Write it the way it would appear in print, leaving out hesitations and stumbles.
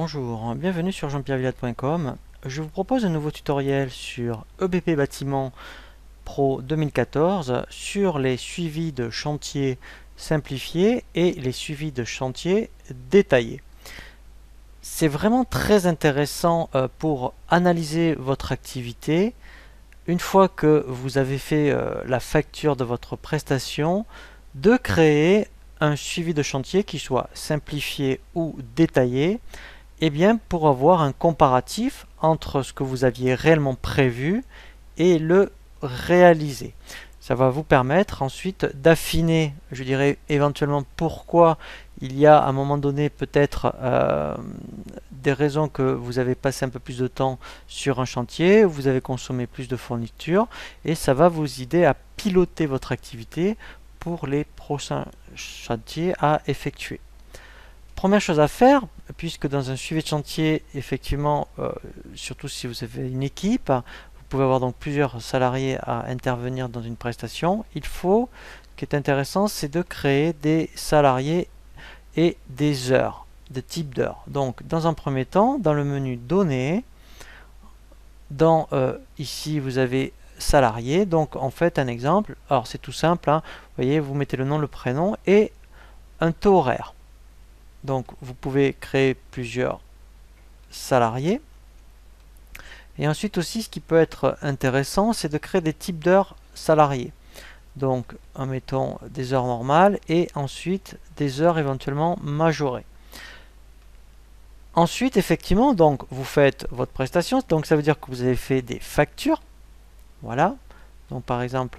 Bonjour, bienvenue sur jean-pierre-villade.com. Je vous propose un nouveau tutoriel sur EBP Bâtiment Pro 2014 sur les suivis de chantier simplifiés et les suivis de chantier détaillés. C'est vraiment très intéressant pour analyser votre activité. Une fois que vous avez fait la facture de votre prestation, de créer un suivi de chantier qui soit simplifié ou détaillé, et bien pour avoir un comparatif entre ce que vous aviez réellement prévu et le réalisé. Ça va vous permettre ensuite d'affiner, je dirais éventuellement pourquoi il y a à un moment donné peut-être des raisons que vous avez passé un peu plus de temps sur un chantier, vous avez consommé plus de fournitures, et ça va vous aider à piloter votre activité pour les prochains chantiers à effectuer. Première chose à faire, puisque dans un suivi de chantier, effectivement, surtout si vous avez une équipe, vous pouvez avoir donc plusieurs salariés à intervenir dans une prestation. Ce qui est intéressant, c'est de créer des salariés et des heures, de type d'heures. Donc, dans un premier temps, dans le menu Données, ici vous avez salarié. Donc, en fait, un exemple. Alors, c'est tout simple. Vous voyez, vous mettez le nom, le prénom et un taux horaire. Donc, vous pouvez créer plusieurs salariés. Et ensuite aussi, ce qui peut être intéressant, c'est de créer des types d'heures salariés. Donc, mettons des heures normales et ensuite des heures éventuellement majorées. Ensuite, effectivement, donc vous faites votre prestation. Donc, ça veut dire que vous avez fait des factures. Voilà. Donc, par exemple,